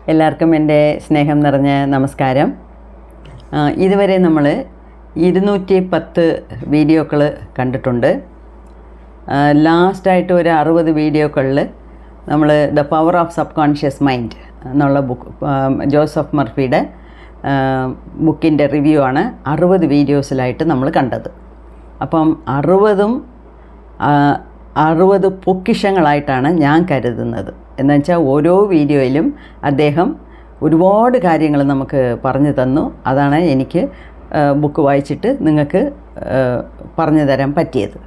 എല്ലാവർക്കും എൻ്റെ സ്നേഹം നിറഞ്ഞ നമസ്കാരം. ഇതുവരെ നമ്മൾ 210 വീഡിയോകൾ കണ്ടിട്ടുണ്ട്. ലാസ്റ്റായിട്ട് ഒരു 60 വീഡിയോകളിൽ നമ്മൾ the power of sub conscious mind എന്നുള്ള ബുക്ക്, ജോസഫ് മർഫിയുടെ ബുക്കിൻ്റെ റിവ്യൂ ആണ് 60 വീഡിയോസിലായിട്ട് നമ്മൾ കണ്ടത്. അപ്പം 60 പൊക്കിഷങ്ങളായിട്ടാണ് ഞാൻ കരുതുന്നത്. എന്നുവെച്ചാൽ ഓരോ വീഡിയോയിലും അദ്ദേഹം ഒരുപാട് കാര്യങ്ങൾ നമുക്ക് പറഞ്ഞു തന്നു. അതാണ് എനിക്ക് ബുക്ക് വായിച്ചിട്ട് നിങ്ങൾക്ക് പറഞ്ഞു തരാൻ പറ്റിയത്.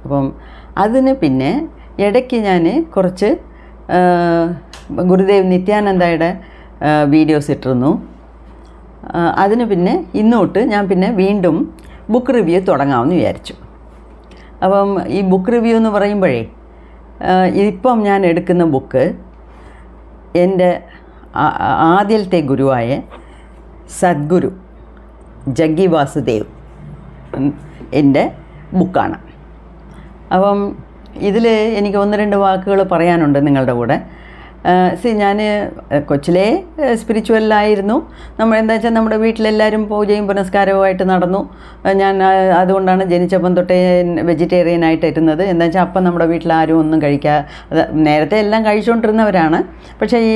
അപ്പം അതിന് പിന്നെ ഇടയ്ക്ക് ഞാൻ കുറച്ച് ഗുരുദേവ് നിത്യാനന്ദയുടെ വീഡിയോസ് ഇട്ടിരുന്നു. അതിന് പിന്നെ ഇന്നോട്ട് ഞാൻ പിന്നെ വീണ്ടും ബുക്ക് റിവ്യൂ തുടങ്ങാമെന്ന് വിചാരിച്ചു. അപ്പം ഈ ബുക്ക് റിവ്യൂ എന്ന് പറയുമ്പോഴേ, ഇപ്പം ഞാൻ എടുക്കുന്ന ബുക്ക് എൻ്റെ ആദ്യത്തെ ഗുരുവായ സദ്ഗുരു ജഗ്ഗി വാസുദേവ് എൻ്റെ ബുക്കാണ്. അപ്പം ഇതിൽ എനിക്ക് 1-2 വാക്കുകൾ പറയാനുണ്ട് നിങ്ങളുടെ കൂടെ. ഞാൻ കൊച്ചിലേ സ്പിരിച്വലായിരുന്നു. നമ്മൾ എന്താ വെച്ചാൽ നമ്മുടെ വീട്ടിലെല്ലാവരും പൂജയും പുനസ്കാരവുമായിട്ട് നടന്നു. ഞാൻ അതുകൊണ്ടാണ് ജനിച്ചപ്പം തൊട്ടേ വെജിറ്റേറിയനായിട്ട് ഇരുന്നത്. എന്താ വെച്ചാൽ അപ്പം നമ്മുടെ വീട്ടിലാരും ഒന്നും നേരത്തെ എല്ലാം കഴിച്ചുകൊണ്ടിരുന്നവരാണ്. പക്ഷേ ഈ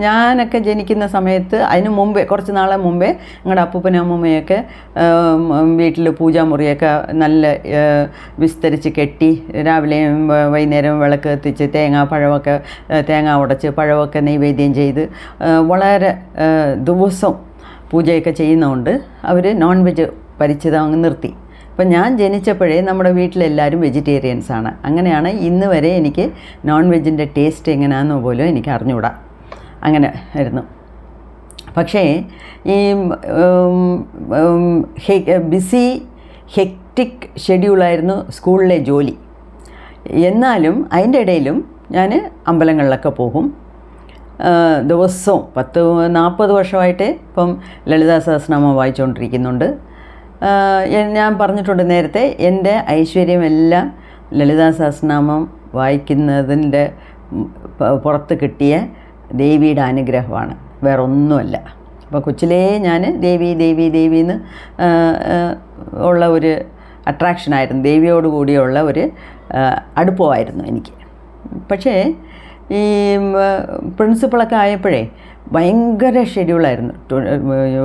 ഞാനൊക്കെ ജനിക്കുന്ന സമയത്ത് അതിന് മുമ്പേ, കുറച്ച് നാളെ മുമ്പേ ഞങ്ങളുടെ അപ്പൂപ്പനും അമ്മൂമ്മയൊക്കെ വീട്ടിൽ പൂജാമുറിയൊക്കെ നല്ല വിസ്തരിച്ച് കെട്ടി രാവിലെയും വൈകുന്നേരവും വിളക്ക് കത്തിച്ച് തേങ്ങ ഉടച്ച് പഴമൊക്കെ നൈവേദ്യം ചെയ്ത് വളരെ ദിവസം പൂജയൊക്കെ ചെയ്യുന്നതുകൊണ്ട് അവർ നോൺ വെജ് പരിചിതം അങ്ങ് നിർത്തി. അപ്പം ഞാൻ ജനിച്ചപ്പോഴേ നമ്മുടെ വീട്ടിലെല്ലാവരും വെജിറ്റേറിയൻസാണ്. അങ്ങനെയാണ് ഇന്ന് വരെ എനിക്ക് നോൺ വെജിൻ്റെ ടേസ്റ്റ് എങ്ങനെയാണെന്ന് പോലും എനിക്ക് അറിഞ്ഞുകൂടാ. അങ്ങനെ ആയിരുന്നു. പക്ഷേ ഈ ബിസി ഹെക്റ്റിക് ഷെഡ്യൂളായിരുന്നു സ്കൂളിലെ ജോലി. എന്നാലും അതിൻ്റെ ഇടയിലും ഞാൻ അമ്പലങ്ങളിലൊക്കെ പോകും. ദിവസവും 40 വർഷമായിട്ട് ഇപ്പം ലളിതാ സഹസ്രനാമം വായിച്ചുകൊണ്ടിരിക്കുന്നുണ്ട്. ഞാൻ പറഞ്ഞിട്ടുണ്ട് നേരത്തെ, എൻ്റെ ഐശ്വര്യമെല്ലാം ലളിതാ സഹസ്രനാമം വായിക്കുന്നതിൻ്റെ പുറത്ത് കിട്ടിയ ദേവിയുടെ അനുഗ്രഹമാണ്, വേറെ ഒന്നുമല്ല. അപ്പോൾ കൊച്ചിലേ ഞാൻ ദേവി ദേവി ദേവി എന്ന് ഉള്ള ഒരു അട്രാക്ഷനായിരുന്നു, ദേവിയോട് കൂടിയുള്ള ഒരു അടുപ്പമായിരുന്നു എനിക്ക്. പക്ഷേ ഈ പ്രിൻസിപ്പളൊക്കെ ആയപ്പോഴേ ഭയങ്കര ഷെഡ്യൂളായിരുന്നു.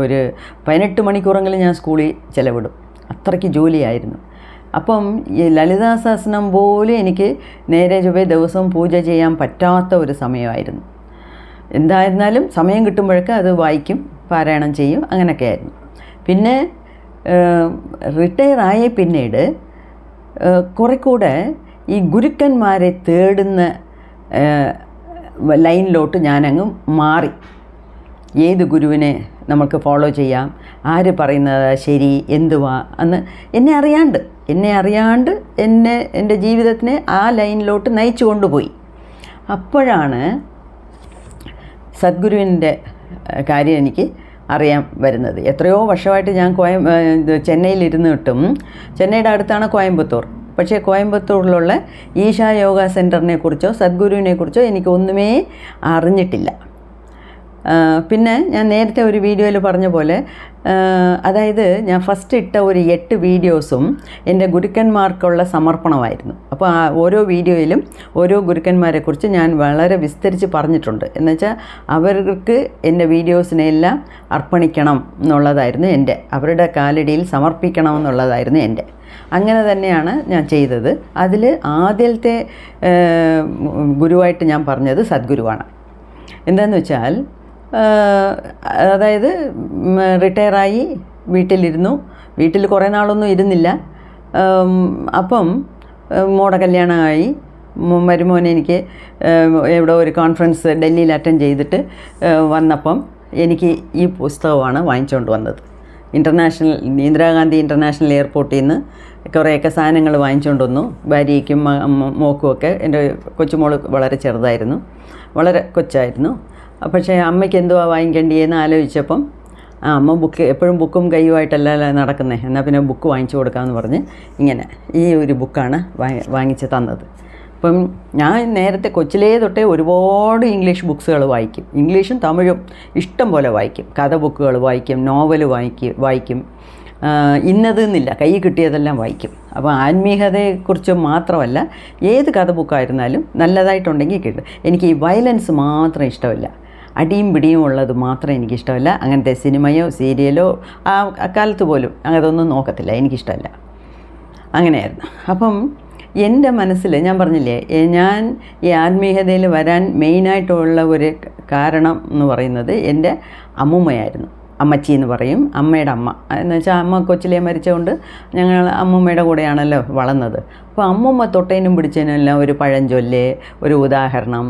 ഒരു 18 മണിക്കൂറെങ്കിലും ഞാൻ സ്കൂളിൽ ചിലവിടും, അത്രയ്ക്ക് ജോലിയായിരുന്നു. അപ്പം ഈ ലളിതാ സഹസ്രനാമം പോലും എനിക്ക് നേരെ ചൊവ്വേ ദിവസവും പൂജ ചെയ്യാൻ പറ്റാത്ത ഒരു സമയമായിരുന്നു. എന്തായിരുന്നാലും സമയം കിട്ടുമ്പോഴൊക്കെ അത് വായിക്കും, പാരായണം ചെയ്യും, അങ്ങനെയൊക്കെ ആയിരുന്നു. പിന്നെ റിട്ടയറായ പിന്നീട് കുറെ കൂടെ ഈ ഗുരുക്കന്മാരെ തേടുന്ന ലൈനിലോട്ട് ഞാനങ്ങ് മാറി. ഏത് ഗുരുവിനെ നമുക്ക് ഫോളോ ചെയ്യാം, ആര് പറയുന്നത് ശരി, എന്തുവാ എന്ന് എന്നെ അറിയാണ്ട് എൻ്റെ ജീവിതത്തിനെ ആ ലൈനിലോട്ട് നയിച്ചു കൊണ്ടുപോയി. അപ്പോഴാണ് സദ്ഗുരുവിൻ്റെ കാര്യം എനിക്ക് അറിയാൻ വരുന്നത്. എത്രയോ വർഷമായിട്ട് ഞാൻ ചെന്നൈയിലിരുന്നിട്ടും, ചെന്നൈയുടെ അടുത്താണ് കോയമ്പത്തൂർ. പക്ഷേ കോയമ്പത്തൂരിലുള്ള ഈശാ യോഗ സെൻറ്ററിനെ കുറിച്ചോ സദ്ഗുരുവിനെ കുറിച്ചോ എനിക്കൊന്നുമേ അറിഞ്ഞിട്ടില്ല. പിന്നെ ഞാൻ നേരത്തെ ഒരു വീഡിയോയിൽ പറഞ്ഞ പോലെ, അതായത് ഞാൻ ഫസ്റ്റ് ഇട്ട ഒരു 8 വീഡിയോസും എൻ്റെ ഗുരുക്കന്മാർക്കുള്ള സമർപ്പണമായിരുന്നു. അപ്പോൾ ഓരോ വീഡിയോയിലും ഓരോ ഗുരുക്കന്മാരെക്കുറിച്ച് ഞാൻ വളരെ വിസ്തരിച്ച് പറഞ്ഞിട്ടുണ്ട്. എന്നുവെച്ചാൽ അവർക്ക് എൻ്റെ വീഡിയോസിനെല്ലാം അർപ്പണിക്കണം എന്നുള്ളതായിരുന്നു എൻ്റെ, അവരുടെ കാലടിയിൽ സമർപ്പിക്കണം എന്നുള്ളതായിരുന്നു എൻ്റെ. അങ്ങനെ തന്നെയാണ് ഞാൻ ചെയ്തത്. അതിൽ ആദ്യത്തെ ഗുരുവായിട്ട് ഞാൻ പറഞ്ഞത് സദ്ഗുരുവാണ്. എന്താണെന്ന് വെച്ചാൽ, അതായത് റിട്ടയറായി വീട്ടിലിരുന്നു. വീട്ടിൽ കുറേ നാളൊന്നും ഇരുന്നില്ല. അപ്പം മോടെ കല്യാണമായി. മരുമോനെ എനിക്ക് എവിടെ ഒരു കോൺഫറൻസ് ഡൽഹിയിൽ അറ്റൻഡ് ചെയ്തിട്ട് വന്നപ്പം എനിക്ക് ഈ പുസ്തകമാണ് വാങ്ങിച്ചുകൊണ്ട് വന്നത്. ഇന്ദിരാഗാന്ധി ഇൻ്റർനാഷണൽ എയർപോർട്ടിൽ നിന്ന് കുറേയൊക്കെ സാധനങ്ങൾ വാങ്ങിച്ചുകൊണ്ട് വന്നു. ഭാര്യയ്ക്കും മോക്കുമൊക്കെ. എൻ്റെ കൊച്ചുമോൾ വളരെ ചെറുതായിരുന്നു, വളരെ കൊച്ചായിരുന്നു. പക്ഷേ അമ്മയ്ക്ക് എന്തുവാ വാങ്ങിക്കേണ്ടിയെന്ന് ആലോചിച്ചപ്പം അമ്മ എപ്പോഴും ബുക്കും കയ്യുമായിട്ടല്ല നടക്കുന്നത്, എന്നാൽ പിന്നെ ബുക്ക് വാങ്ങിച്ചു കൊടുക്കാമെന്ന് പറഞ്ഞ് ഇങ്ങനെ ഈ ഒരു ബുക്കാണ് വാങ്ങിച്ച് തന്നത്. അപ്പം ഞാൻ നേരത്തെ കൊച്ചിലേ തൊട്ടേ ഒരുപാട് ഇംഗ്ലീഷ് ബുക്സുകൾ വായിക്കും. ഇംഗ്ലീഷും തമിഴും ഇഷ്ടം പോലെ വായിക്കും. കഥ ബുക്കുകൾ വായിക്കും, നോവൽ വായിക്കും. ഇന്നതെന്നില്ല, കൈ കിട്ടിയതെല്ലാം വായിക്കും. അപ്പോൾ ആത്മീയതയെക്കുറിച്ച് മാത്രമല്ല, ഏത് കഥ ബുക്കായിരുന്നാലും നല്ലതായിട്ടുണ്ടെങ്കിൽ കിട്ടും. എനിക്ക് ഈ വയലൻസ് മാത്രം ഇഷ്ടമല്ല, അടിയും പിടിയും ഉള്ളത് മാത്രം എനിക്കിഷ്ടമല്ല. അങ്ങനത്തെ സിനിമയോ സീരിയലോ അക്കാലത്ത് പോലും അതൊന്നും നോക്കത്തില്ല, എനിക്കിഷ്ടമല്ല. അങ്ങനെയായിരുന്നു. അപ്പം എൻ്റെ മനസ്സിൽ ഞാൻ പറഞ്ഞില്ലേ, ഞാൻ ഈ ആത്മീയതയിൽ വരാൻ മെയിനായിട്ടുള്ള ഒരു കാരണം എന്ന് പറയുന്നത് എൻ്റെ അമ്മൂമ്മയായിരുന്നു. അമ്മച്ചി എന്ന് പറയും, അമ്മയുടെ അമ്മ എന്ന് വെച്ചാൽ അമ്മ കൊച്ചിലേ മരിച്ചുകൊണ്ട് ഞങ്ങൾ അമ്മൂമ്മയുടെ കൂടെയാണല്ലോ വളർന്നത്. അപ്പോൾ അമ്മൂമ്മ തൊട്ടേനും പിടിച്ചതിനെല്ലാം ഒരു പഴഞ്ചൊല്ല്, ഒരു ഉദാഹരണം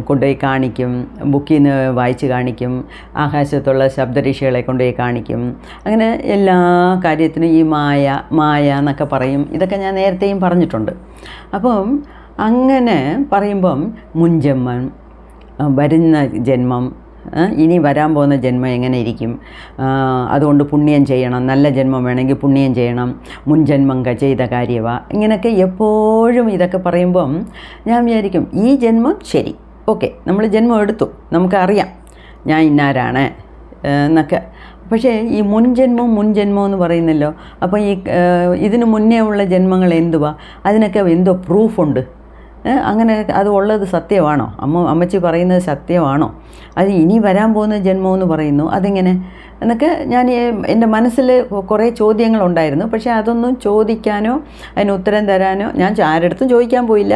കൊണ്ടുപോയി കാണിക്കും, ബുക്കിൽ നിന്ന് വായിച്ച് കാണിക്കും, ആകാശത്തുള്ള ശബ്ദഋഷികളെ കൊണ്ടുപോയി കാണിക്കും. അങ്ങനെ എല്ലാ കാര്യത്തിനും ഈ മായ എന്നൊക്കെ പറയും. ഇതൊക്കെ ഞാൻ നേരത്തെയും പറഞ്ഞിട്ടുണ്ട്. അപ്പം അങ്ങനെ പറയുമ്പം മുൻജന്മം, വരുന്ന ജന്മം, ഇനി വരാൻ പോകുന്ന ജന്മം എങ്ങനെ ഇരിക്കും, അതുകൊണ്ട് പുണ്യം ചെയ്യണം, നല്ല ജന്മം വേണമെങ്കിൽ പുണ്യം ചെയ്യണം, മുൻജന്മം ചെയ്ത കാര്യവാ, ഇങ്ങനെയൊക്കെ എപ്പോഴും ഇതൊക്കെ പറയുമ്പം ഞാൻ വിചാരിക്കും, ഈ ജന്മം ശരി, ഓക്കെ, നമ്മൾ ജന്മം എടുത്തു, നമുക്കറിയാം ഞാൻ ഇന്നാരാണ് എന്നൊക്കെ. പക്ഷേ ഈ മുൻജന്മം എന്ന് പറയുന്നല്ലോ. അപ്പോൾ ഈ ഇതിന് മുന്നേ ഉള്ള ജന്മങ്ങൾ എന്തുവാ, അതിനൊക്കെ എന്തോ പ്രൂഫുണ്ട്. അങ്ങനെ അത് ഉള്ളത് സത്യമാണോ, അമ്മച്ചി പറയുന്നത് സത്യമാണോ, അത് ഇനി വരാൻ പോകുന്ന ജന്മമെന്ന് പറയുന്നു, അതെങ്ങനെ എന്നൊക്കെ ഞാൻ എൻ്റെ മനസ്സിൽ കുറേ ചോദ്യങ്ങളുണ്ടായിരുന്നു. പക്ഷേ അതൊന്നും ചോദിക്കാനോ അതിന് ഉത്തരം തരാനോ ഞാൻ ആരുടെടുത്തും ചോദിക്കാൻ പോയില്ല.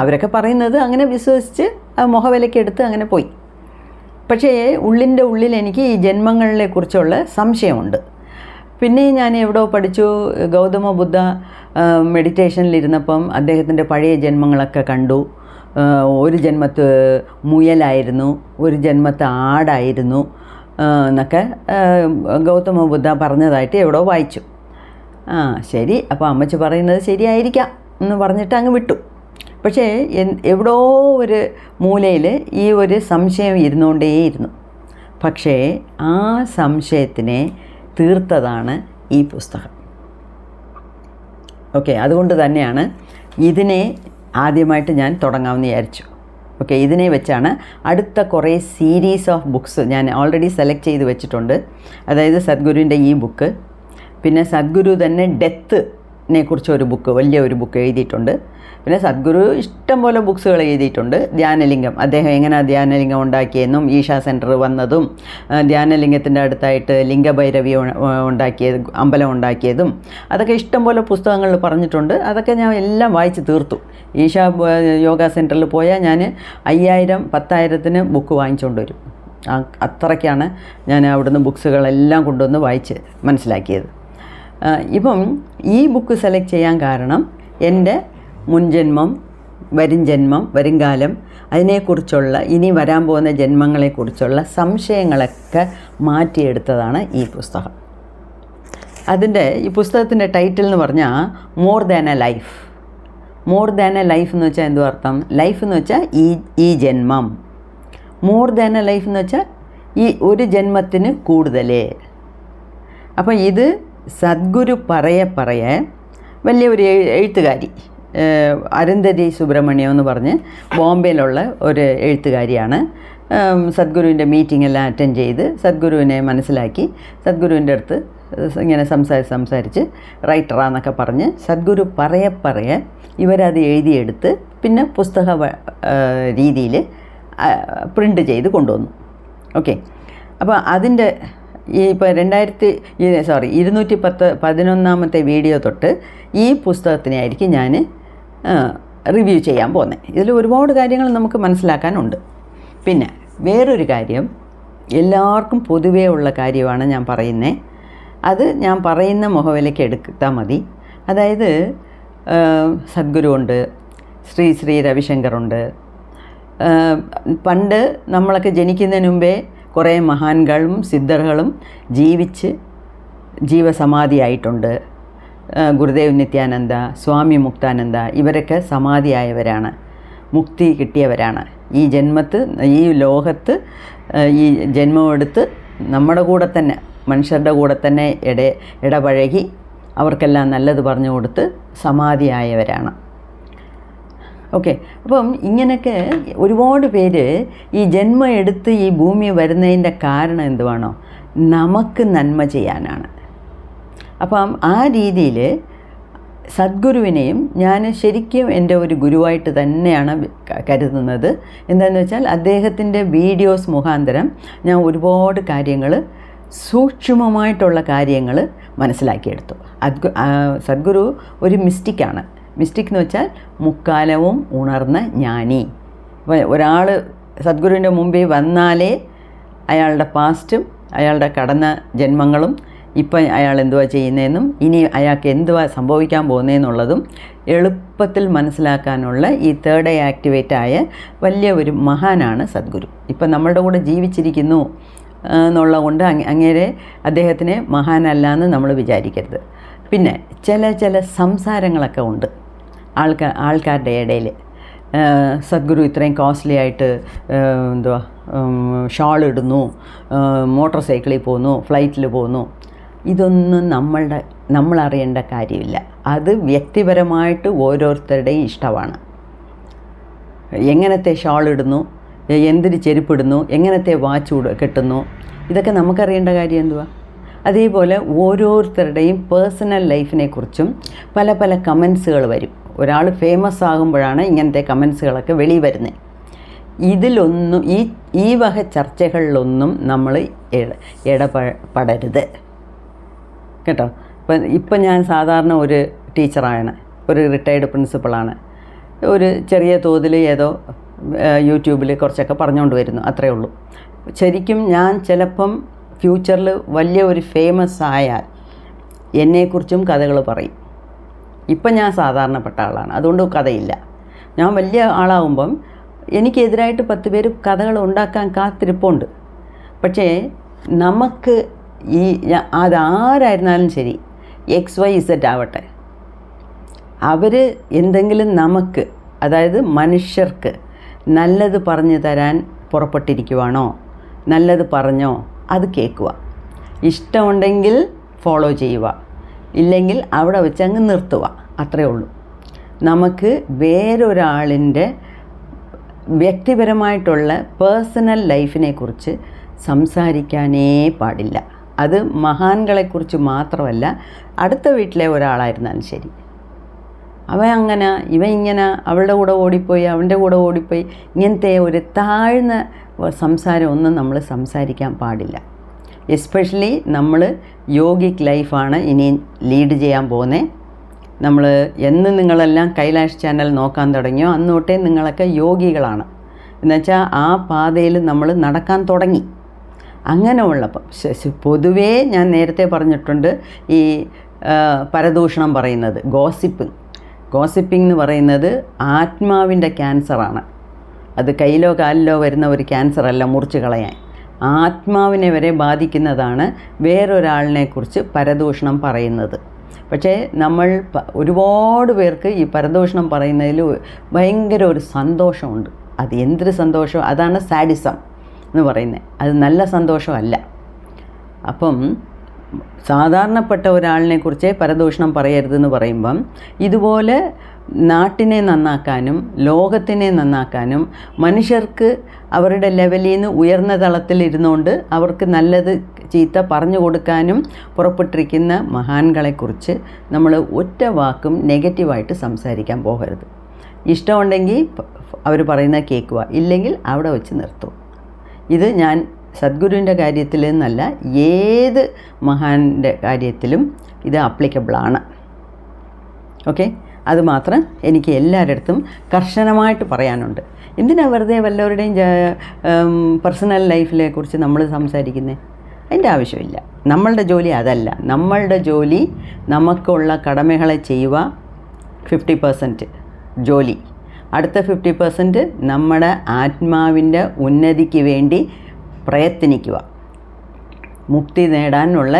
അവരൊക്കെ പറയുന്നത് അങ്ങനെ വിശ്വസിച്ച് മുഖവിലക്കെടുത്ത് അങ്ങനെ പോയി. പക്ഷേ ഉള്ളിൻ്റെ ഉള്ളിൽ എനിക്ക് ഈ ജന്മങ്ങളെ കുറിച്ചുള്ള സംശയമുണ്ട്. പിന്നെ ഞാൻ എവിടെയോ പഠിച്ചു, ഗൗതമ ബുദ്ധ മെഡിറ്റേഷനിലിരുന്നപ്പം അദ്ദേഹത്തിൻ്റെ പഴയ ജന്മങ്ങളൊക്കെ കണ്ടു. ഒരു ജന്മത്ത് മുയലായിരുന്നു, ഒരു ജന്മത്ത് ആടായിരുന്നു എന്നൊക്കെ ഗൗതമ ബുദ്ധ പറഞ്ഞതായിട്ട് എവിടെയോ വായിച്ചു. ശരി, അപ്പോൾ അമ്മച്ചി പറയുന്നത് ശരിയായിരിക്കാം എന്ന് പറഞ്ഞിട്ട് അങ്ങ് വിട്ടു. പക്ഷേ എവിടെയോ ഒരു മൂലയിൽ ഈ ഒരു സംശയം ഇരുന്നുകൊണ്ടേയിരുന്നു. പക്ഷേ ആ സംശയത്തിനെ തീർത്തതാണ് ഈ പുസ്തകം. ഓക്കെ, അതുകൊണ്ട് തന്നെയാണ് ഇതിനെ ആദ്യമായിട്ട് ഞാൻ തുടങ്ങാമെന്ന് വിചാരിച്ചു. ഓക്കെ, ഇതിനെ വെച്ചാണ് അടുത്ത കുറേ സീരീസ് ഓഫ് ബുക്സ് ഞാൻ ഓൾറെഡി സെലക്ട് ചെയ്ത് വെച്ചിട്ടുണ്ട്. അതായത് സദ്ഗുരുവിൻ്റെ ഈ ബുക്ക്, പിന്നെ സദ്ഗുരു തന്നെ ഡെത്തിനെ കുറിച്ച് ഒരു ബുക്ക്, വലിയ ഒരു ബുക്ക് എഴുതിയിട്ടുണ്ട്. പിന്നെ സദ്ഗുരു ഇഷ്ടംപോലെ ബുക്സുകൾ എഴുതിയിട്ടുണ്ട്. ധ്യാനലിംഗം, അദ്ദേഹം എങ്ങനെയാണ് ധ്യാനലിംഗം ഉണ്ടാക്കിയെന്നും ഈശാ സെൻറ്റർ വന്നതും ധ്യാനലിംഗത്തിൻ്റെ അടുത്തായിട്ട് ലിംഗഭൈരവി അമ്പലം ഉണ്ടാക്കിയതും അതൊക്കെ ഇഷ്ടംപോലെ പുസ്തകങ്ങളിൽ പറഞ്ഞിട്ടുണ്ട്. അതൊക്കെ ഞാൻ എല്ലാം വായിച്ച് തീർത്തു. ഈശാ യോഗ സെൻറ്ററിൽ പോയാൽ ഞാൻ 5000 10,000 ബുക്ക് വാങ്ങിച്ചുകൊണ്ട് വരും. അത്രയ്ക്കാണ് ഞാൻ അവിടുന്ന് ബുക്സുകളെല്ലാം കൊണ്ടുവന്ന് വായിച്ച് മനസ്സിലാക്കിയത്. ഇപ്പം ഈ ബുക്ക് സെലക്ട് ചെയ്യാൻ കാരണം എൻ്റെ മുൻജന്മം, വരുംകാലം, അതിനെക്കുറിച്ചുള്ള ഇനി വരാൻ പോകുന്ന ജന്മങ്ങളെക്കുറിച്ചുള്ള സംശയങ്ങളൊക്കെ മാറ്റിയെടുത്തതാണ് ഈ പുസ്തകം. ഈ പുസ്തകത്തിൻ്റെ ടൈറ്റിൽ എന്ന് പറഞ്ഞാൽ more than A life. More than A life എന്ന് വെച്ചാൽ എന്തുവാ അർത്ഥം? ലൈഫ് എന്ന് വെച്ചാൽ ഈ ജന്മം. മോർ ദാൻ എ ലൈഫ് എന്ന് വെച്ചാൽ ഈ ഒരു ജന്മത്തിന് കൂടുതൽ. അപ്പോൾ ഇത് സദ്ഗുരു പറയെ വലിയൊരു എഴുത്തുകാരി, അരുന്ധതി സുബ്രഹ്മണ്യം എന്ന് പറഞ്ഞ് ബോംബെയിലുള്ള ഒരു എഴുത്തുകാരിയാണ്. സദ്ഗുരുവിൻ്റെ മീറ്റിംഗ് എല്ലാം അറ്റൻഡ് ചെയ്ത് സദ്ഗുരുവിനെ മനസ്സിലാക്കി സദ്ഗുരുവിൻ്റെ അടുത്ത് ഇങ്ങനെ സംസാരിച്ച് റൈറ്ററാന്നൊക്കെ പറഞ്ഞ് സദ്ഗുരു പറയെ ഇവരത് എഴുതിയെടുത്ത് പിന്നെ പുസ്തക രീതിയിൽ പ്രിൻ്റ് ചെയ്ത് കൊണ്ടുവന്നു. ഓക്കെ, അപ്പോൾ അതിൻ്റെ ഇപ്പോൾ 211 വീഡിയോ തൊട്ട് ഈ പുസ്തകത്തിനായിരിക്കും ഞാൻ റിവ്യൂ ചെയ്യാൻ പോകുന്നത്. ഇതിൽ ഒരുപാട് കാര്യങ്ങൾ നമുക്ക് മനസ്സിലാക്കാനുണ്ട്. പിന്നെ വേറൊരു കാര്യം, എല്ലാവർക്കും പൊതുവേ ഉള്ള കാര്യമാണ് ഞാൻ പറയുന്നത്. അത് ഞാൻ പറയുന്ന മുഖവിലയ്ക്ക് എടുത്താൽ മതി. അതായത് സദ്ഗുരുവുണ്ട്, ശ്രീ രവിശങ്കറുണ്ട്. പണ്ട് നമ്മളൊക്കെ ജനിക്കുന്നതിന് മുമ്പേ കുറേ മഹാന്കളും സിദ്ധറുകളും ജീവസമാധിയായിട്ടുണ്ട്. ഗുരുദേവ് നിത്യാനന്ദ, സ്വാമി മുക്താനന്ദ, ഇവരൊക്കെ സമാധിയായവരാണ്, മുക്തി കിട്ടിയവരാണ്. ഈ ലോകത്ത് ഈ ജന്മമെടുത്ത് നമ്മുടെ കൂടെ തന്നെ, മനുഷ്യരുടെ കൂടെ തന്നെ ഇടപഴകി അവർക്കെല്ലാം നല്ലത് പറഞ്ഞു കൊടുത്ത് സമാധിയായവരാണ്. ഓക്കെ. അപ്പം ഇങ്ങനെയൊക്കെ ഒരുപാട് പേര് ഈ ജന്മം എടുത്ത് ഈ ഭൂമി വരുന്നതിൻ്റെ കാരണം എന്തുവാണോ, നമുക്ക് നന്മ ചെയ്യാനാണ്. അപ്പം ആ രീതിയിൽ സദ്ഗുരുവിനെയും ഞാൻ ശരിക്കും എൻ്റെ ഒരു ഗുരുവായിട്ട് തന്നെയാണ് കരുതുന്നത്. എന്താണെന്ന് വെച്ചാൽ അദ്ദേഹത്തിൻ്റെ വീഡിയോസ് മുഖാന്തരം ഞാൻ ഒരുപാട് കാര്യങ്ങൾ, സൂക്ഷ്മമായിട്ടുള്ള കാര്യങ്ങൾ മനസ്സിലാക്കിയെടുത്തു. സദ്ഗുരു ഒരു മിസ്റ്റിക്കാണ്. മിസ്റ്റിക് എന്ന് വെച്ചാൽ മുക്കാലവും ഉണർന്ന ജ്ഞാനി. ഒരാൾ സദ്ഗുരുവിൻ്റെ മുമ്പിൽ വന്നാലേ അയാളുടെ പാസ്റ്റും അയാളുടെ കടന്ന ജന്മങ്ങളും ഇപ്പം അയാൾ എന്തുവാ ചെയ്യുന്നതെന്നും ഇനി അയാൾക്ക് എന്തുവാ സംഭവിക്കാൻ പോകുന്നതെന്നുള്ളതും എളുപ്പത്തിൽ മനസ്സിലാക്കാനുള്ള ഈ തേർഡ് ഐ ആക്ടിവേറ്റ് ആയ വലിയ ഒരു മഹാനാണ് സദ്ഗുരു. ഇപ്പം നമ്മളുടെ കൂടെ ജീവിച്ചിരിക്കുന്നു എന്നുള്ളത് കൊണ്ട് അങ്ങേരെ അദ്ദേഹത്തിനെ മഹാനല്ല എന്ന് നമ്മൾ വിചാരിക്കരുത്. പിന്നെ ചില സംസാരങ്ങളൊക്കെ ഉണ്ട് ആൾക്കാരുടെ ഇടയിൽ. സദ്ഗുരു ഇത്രയും കോസ്റ്റ്ലി ആയിട്ട് ഷാൾ ഇടുന്നു, മോട്ടോർ സൈക്കിളിൽ പോകുന്നു, ഫ്ലൈറ്റിൽ പോകുന്നു. ഇതൊന്നും നമ്മളറിയേണ്ട കാര്യമില്ല. അത് വ്യക്തിപരമായിട്ട് ഓരോരുത്തരുടെയും ഇഷ്ടമാണ്. എങ്ങനത്തെ ഷാൾ ഇടുന്നു, എന്തൊരു ചെരുപ്പിടുന്നു, എങ്ങനത്തെ വാച്ച് കെട്ടുന്നു, ഇതൊക്കെ നമുക്കറിയേണ്ട കാര്യം എന്തുവാ? അതേപോലെ ഓരോരുത്തരുടെയും പേഴ്സണൽ ലൈഫിനെ കുറിച്ചും പല കമൻസുകൾ വരും. ഒരാൾ ഫേമസ് ആകുമ്പോഴാണ് ഇങ്ങനത്തെ കമൻസുകളൊക്കെ വെളിയിൽ വരുന്നത്. ഇതിലൊന്നും ഈ വക ചർച്ചകളിലൊന്നും നമ്മൾ ഇടപെടരുത് കേട്ടോ. ഇപ്പം ഞാൻ സാധാരണ ഒരു ടീച്ചറാണ്, ഒരു റിട്ടയർഡ് പ്രിൻസിപ്പളാണ്. ഒരു ചെറിയ തോതിൽ ഏതോ യൂട്യൂബിൽ കുറച്ചൊക്കെ പറഞ്ഞുകൊണ്ട് വരുന്നു, അത്രയേ ഉള്ളൂ. ശരിക്കും ഞാൻ ചിലപ്പം ഫ്യൂച്ചറിൽ വലിയ ഒരു ഫേമസ് ആയാൽ എന്നെക്കുറിച്ചും കഥകൾ പറയും. ഇപ്പം ഞാൻ സാധാരണപ്പെട്ട ആളാണ്, അതുകൊണ്ട് കഥയില്ല. ഞാൻ വലിയ ആളാകുമ്പം എനിക്കെതിരായിട്ട് 10 പേര് കഥകൾ ഉണ്ടാക്കാൻ കാത്തിരിപ്പുണ്ട്. പക്ഷേ നമുക്ക് അതാരായിരുന്നാലും ശരി, XYZ ആവട്ടെ, അവർ എന്തെങ്കിലും നമുക്ക്, അതായത് മനുഷ്യർക്ക് നല്ലത് പറഞ്ഞു തരാൻ പുറപ്പെട്ടിരിക്കുവാണോ, നല്ലത് പറഞ്ഞോ അത് കേൾക്കുക. ഇഷ്ടമുണ്ടെങ്കിൽ ഫോളോ ചെയ്യുക, ഇല്ലെങ്കിൽ അവിടെ വെച്ച് അങ്ങ് നിർത്തുക. അത്രയേ ഉള്ളൂ. നമുക്ക് വേറൊരാളിൻ്റെ വ്യക്തിപരമായിട്ടുള്ള പേഴ്സണൽ ലൈഫിനെ കുറിച്ച് സംസാരിക്കാനേ പാടില്ല. അത് മഹാന്കളെക്കുറിച്ച് മാത്രമല്ല, അടുത്ത വീട്ടിലെ ഒരാളായിരുന്നാലും ശരി. ഇവൻ ഇങ്ങനെ അവളുടെ കൂടെ ഓടിപ്പോയി, അവൻ്റെ കൂടെ ഓടിപ്പോയി, ഇങ്ങനത്തെ ഒരു താഴ്ന്ന സംസാരമൊന്നും നമ്മൾ സംസാരിക്കാൻ പാടില്ല. എസ്പെഷ്യലി നമ്മൾ യോഗിക് ലൈഫാണ് ഇനി ലീഡ് ചെയ്യാൻ പോകുന്നത്. നമ്മൾ എന്ന് നിങ്ങളെല്ലാം കൈലാഷ് ചാനൽ നോക്കാൻ തുടങ്ങിയോ അന്ന് തൊട്ടേ നിങ്ങളൊക്കെ യോഗികളാണ്. എന്നുവെച്ചാൽ ആ പാതയിൽ നമ്മൾ നടക്കാൻ തുടങ്ങി. അങ്ങനെ ഉള്ളപ്പം പൊതുവേ ഞാൻ നേരത്തെ പറഞ്ഞിട്ടുണ്ട്, ഈ പരദൂഷണം പറയുന്നത്, ഗോസിപ്പിംഗ് എന്ന് പറയുന്നത് ആത്മാവിൻ്റെ ക്യാൻസറാണ്. അത് കയ്യിലോ കാലിലോ വരുന്ന ഒരു ക്യാൻസറല്ല മുറിച്ച് കളയാൻ. ആത്മാവിനെ വരെ ബാധിക്കുന്നതാണ് വേറൊരാളിനെക്കുറിച്ച് പരദൂഷണം പറയുന്നത്. പക്ഷേ നമ്മൾ ഒരുപാട് പേർക്ക് ഈ പരദൂഷണം പറയുന്നതിൽ ഭയങ്കര ഒരു സന്തോഷമുണ്ട്. അത് എന്തൊരു സന്തോഷം! അതാണ് സാഡിസം എന്ന് പറയുന്നത്. അത് നല്ല സന്തോഷമല്ല. അപ്പം സാധാരണപ്പെട്ട ഒരാളിനെക്കുറിച്ച് പരദൂഷണം പറയരുതെന്ന് പറയുമ്പം ഇതുപോലെ നാട്ടിനെ നന്നാക്കാനും ലോകത്തിനെ നന്നാക്കാനും മനുഷ്യർക്ക് അവരുടെ ലെവലിൽ നിന്ന് ഉയർന്ന തലത്തിലിരുന്നുകൊണ്ട് അവർക്ക് നല്ലത് ചീത്ത പറഞ്ഞു കൊടുക്കാനും പുറപ്പെട്ടിരിക്കുന്ന മഹാന്കളെക്കുറിച്ച് നമ്മൾ ഒറ്റ വാക്കും നെഗറ്റീവായിട്ട് സംസാരിക്കാൻ പോകരുത്. ഇഷ്ടമുണ്ടെങ്കിൽ അവർ പറയുന്നത് കേൾക്കുക, ഇല്ലെങ്കിൽ അവിടെ വെച്ച് നിർത്തുക. ഇത് ഞാൻ സദ്ഗുരുവിൻ്റെ കാര്യത്തിൽ നിന്നല്ല, ഏത് മഹാൻ്റെ കാര്യത്തിലും ഇത് ആപ്ലിക്കബിളാണ്. ഓക്കെ, അതുമാത്രം എനിക്ക് എല്ലാവരുടെ അടുത്തും കർശനമായിട്ട് പറയാനുണ്ട്. എന്തിനാ വെറുതെ വല്ലവരുടെയും പേഴ്സണൽ ലൈഫിനെ കുറിച്ച് നമ്മൾ സംസാരിക്കുന്നത്? അതിൻ്റെ ആവശ്യമില്ല. നമ്മളുടെ ജോലി അതല്ല. നമ്മളുടെ ജോലി നമുക്കുള്ള കടമകളെ ചെയ്യുക, 50% ജോലി. അടുത്ത 50% നമ്മുടെ ആത്മാവിൻ്റെ ഉന്നതിക്ക് വേണ്ടി പ്രയത്നിക്കുക. മുക്തി നേടാനുള്ള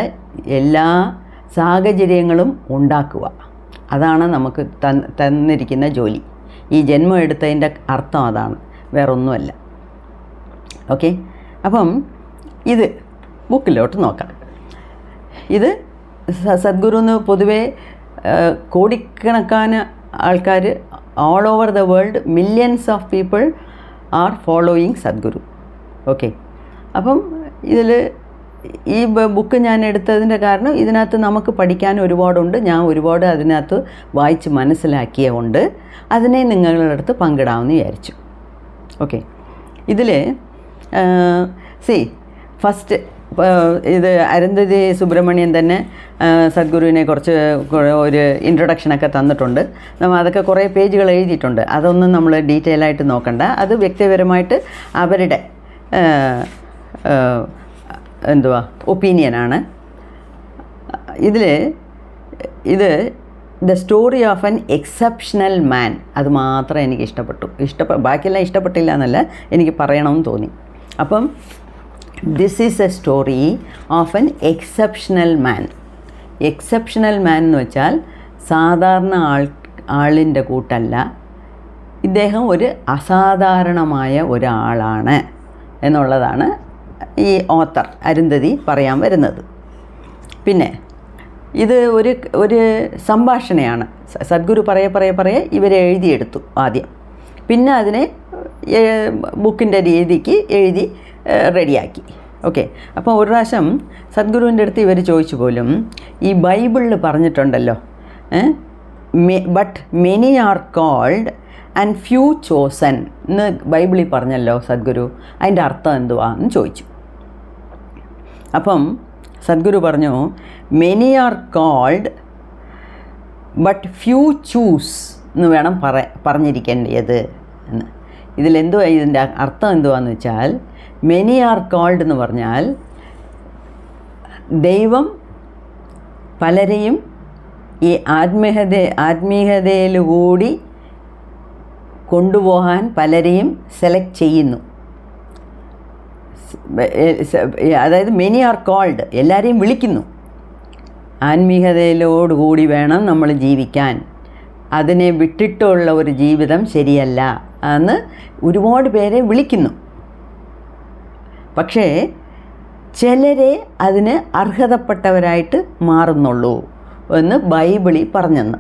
എല്ലാ സാഹചര്യങ്ങളും ഉണ്ടാക്കുക. അതാണ് നമുക്ക് തന്നിരിക്കുന്ന ജോലി. ഈ ജന്മം എടുത്തതിൻ്റെ അർത്ഥം അതാണ്, വേറൊന്നുമല്ല. ഓക്കെ, അപ്പം ഇത് ബുക്കിലോട്ട് നോക്കാം. ഇത് സദ്ഗുരു എന്ന് പൊതുവേ കോടിക്കണക്കാന് ആൾക്കാർ all over the world millions of people are following Sadhguru. Okay, അപ്പം ഇതിൽ ഈ ബുക്ക് ഞാൻ എടുത്തതിൻ്റെ കാരണം ഇതിനകത്ത് നമുക്ക് പഠിക്കാൻ ഒരുപാടുണ്ട്. ഞാൻ ഒരുപാട് അതിനകത്ത് വായിച്ച് മനസ്സിലാക്കിയതുകൊണ്ട് അതിനെ നിങ്ങളുടെ അടുത്ത് പങ്കിടാമെന്ന് വിചാരിച്ചു. ഓക്കെ, ഇതിൽ ഫസ്റ്റ് ഇത് അരുന്ധതി സുബ്രഹ്മണ്യൻ തന്നെ സദ്ഗുരുവിനെ കുറച്ച് ഒരു ഇൻട്രൊഡക്ഷനൊക്കെ തന്നിട്ടുണ്ട്. നമ്മൾ അതൊക്കെ കുറേ പേജുകൾ എഴുതിയിട്ടുണ്ട്. അതൊന്നും നമ്മൾ ഡീറ്റെയിൽ ആയിട്ട് നോക്കണ്ട. അത് വ്യക്തിപരമായിട്ട് അവരുടെ ഒപ്പീനിയനാണ്. ഇത് the story of an exceptional man, അത് മാത്രമേ എനിക്ക് ഇഷ്ടപ്പെട്ടു. ബാക്കിയെല്ലാം ഇഷ്ടപ്പെട്ടില്ല എന്നല്ല, എനിക്ക് പറയണമെന്ന് തോന്നി. അപ്പം this is a story of an exceptional man. Exceptional man എന്ന് വെച്ചാൽ സാധാരണ ആളിൻ്റെ കൂട്ടല്ല, ഇദ്ദേഹം ഒരു അസാധാരണമായ ഒരാളാണ് എന്നുള്ളതാണ് ഈ ഓത്തർ അരുന്ധതി പറയാൻ വരുന്നത്. പിന്നെ ഇത് ഒരു സംഭാഷണയാണ്. സദ്ഗുരു പറയെ ഇവരെ എഴുതിയെടുത്തു ആദ്യം, പിന്നെ അതിനെ ബുക്കിൻ്റെ രീതിക്ക് എഴുതി റെഡിയാക്കി. ഓക്കെ, അപ്പോൾ ഒരു പ്രാവശ്യം സദ്ഗുരുവിൻ്റെ അടുത്ത് ഇവർ ചോദിച്ചു പോലും, ഈ ബൈബിളിൽ പറഞ്ഞിട്ടുണ്ടല്ലോ, but many are called and few chosen എന്ന് ബൈബിളിൽ പറഞ്ഞല്ലോ സദ്ഗുരു, അതിൻ്റെ അർത്ഥം എന്തുവാന്ന് ചോദിച്ചു. അപ്പം സദ്ഗുരു പറഞ്ഞു, many are called but few choose എന്ന് വേണം പറഞ്ഞിരിക്കേണ്ടത് എന്ന്. ഇതിലെന്തുവാ ഇതിൻ്റെ അർത്ഥം എന്തുവാന്ന് വെച്ചാൽ, മെനി ആർ കോൾഡ് എന്ന് പറഞ്ഞാൽ ദൈവം പലരെയും ഈ ആത്മീയതയിലുകൂടി കൊണ്ടുപോകാൻ പലരെയും സെലക്ട് ചെയ്യുന്നു. അതായത് മെനി ആർ കോൾഡ്, എല്ലാവരെയും വിളിക്കുന്നു. ആത്മീയതയിലോടുകൂടി വേണം നമ്മൾ ജീവിക്കാൻ, അതിനെ വിട്ടിട്ടുള്ള ഒരു ജീവിതം ശരിയല്ല എന്ന് ഒരുപാട് പേരെ വിളിക്കുന്നു. പക്ഷേ ചിലരെ അതിന് അർഹതപ്പെട്ടവരായിട്ട് മാറുന്നുള്ളൂ എന്ന് ബൈബിളിൽ പറഞ്ഞെന്ന്.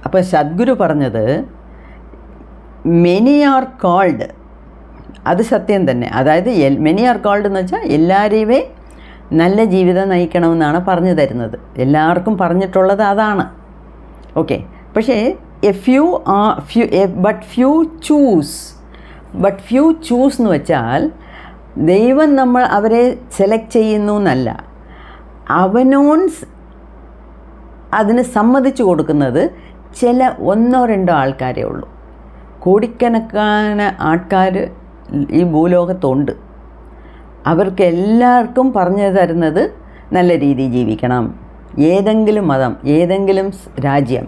അപ്പോൾ സദ്ഗുരു പറഞ്ഞത് മെനി ആർ കോൾഡ്, അത് സത്യം തന്നെ. അതായത് മെനി ആർ കോൾഡ് എന്ന് വെച്ചാൽ എല്ലാവരെയും നല്ല ജീവിതം നയിക്കണമെന്നാണ് പറഞ്ഞു തരുന്നത്. എല്ലാവർക്കും പറഞ്ഞിട്ടുള്ളത് അതാണ്. ഓക്കെ, പക്ഷേ ബട്ട് ഫ്യൂ ചൂസ് എന്ന് വെച്ചാൽ ദൈവം അവരെ സെലക്ട് ചെയ്യുന്നു എന്നല്ല, അതിന് സമ്മതിച്ചു കൊടുക്കുന്നത് ചില 1-2 ആൾക്കാരേ ഉള്ളൂ. കോടിക്കണക്കാന ആൾക്കാർ ഈ ഭൂലോകത്തുണ്ട്. അവർക്ക് എല്ലാവർക്കും പറഞ്ഞു തരുന്നത് നല്ല രീതിയിൽ ജീവിക്കണം, ഏതെങ്കിലും മതം, ഏതെങ്കിലും രാജ്യം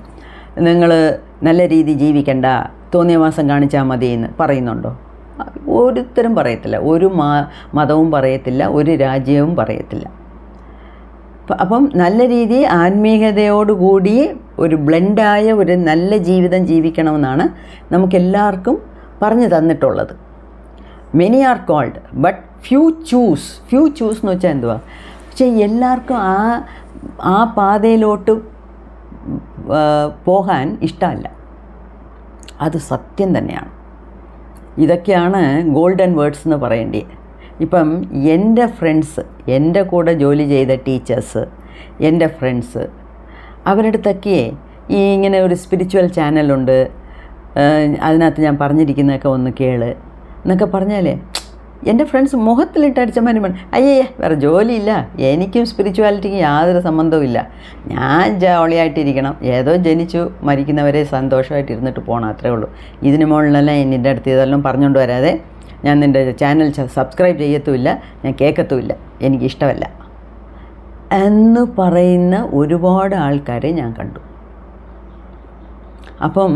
നിങ്ങൾ നല്ല രീതിയിൽ ജീവിക്കണ്ട, തോന്നിയ മാസം കാണിച്ചാൽ മതി എന്ന് പറയുന്നുണ്ടോ? ഒരുത്തരും പറയത്തില്ല, ഒരു മതവും പറയത്തില്ല, ഒരു രാജ്യവും പറയത്തില്ല. അപ്പം നല്ല രീതിയിൽ ആത്മീയതയോടുകൂടി ഒരു ബ്ലെൻഡായ ഒരു നല്ല ജീവിതം ജീവിക്കണമെന്നാണ് നമുക്കെല്ലാവർക്കും പറഞ്ഞു തന്നിട്ടുള്ളത്. Many are called but few choose എന്ന് വെച്ചാൽ എന്തുവാ? പക്ഷേ എല്ലാവർക്കും ആ പാതയിലോട്ട് പോകാൻ ഇഷ്ടമല്ല. അത് സത്യം തന്നെയാണ്. ഇതൊക്കെയാണ് ഗോൾഡൻ വേർഡ്സ് എന്ന് പറയേണ്ടത്. ഇപ്പം എൻ്റെ ഫ്രണ്ട്സ്, എൻ്റെ കൂടെ ജോലി ചെയ്ത ടീച്ചേഴ്സ്, എൻ്റെ ഫ്രണ്ട്സ്, അവരുടെ അടുത്തൊക്കെ ഇങ്ങനെ ഒരു സ്പിരിച്വൽ ചാനലുണ്ട്, അതിനകത്ത് ഞാൻ പറഞ്ഞിരിക്കുന്നതൊക്കെ ഒന്ന് കേള് എന്നൊക്കെ പറഞ്ഞാലേ എൻ്റെ ഫ്രണ്ട്സ് മുഖത്തിലിട്ടടിച്ച മരുമൺ, അയ്യേ വേറെ ജോലിയില്ല, എനിക്കും സ്പിരിച്വാലിറ്റിക്കും യാതൊരു സംബന്ധവും ഇല്ല, ഞാൻ ജോളിയായിട്ടിരിക്കണം, ഏതോ ജനിച്ചു മരിക്കുന്നവരെ സന്തോഷമായിട്ട് ഇരുന്നിട്ട് പോകണം, അത്രേ ഉള്ളൂ. ഇതിന് മുകളിലെല്ലാം എൻ്റെ അടുത്ത് ഇതെല്ലാം പറഞ്ഞുകൊണ്ട് വരാതെ ഞാൻ നിൻ്റെ ചാനൽ സബ്സ്ക്രൈബ് ചെയ്യത്തുമില്ല, ഞാൻ കേൾക്കത്തുമില്ല, എനിക്കിഷ്ടമല്ല എന്ന് പറയുന്ന ഒരുപാട് ആൾക്കാരെ ഞാൻ കണ്ടു. അപ്പം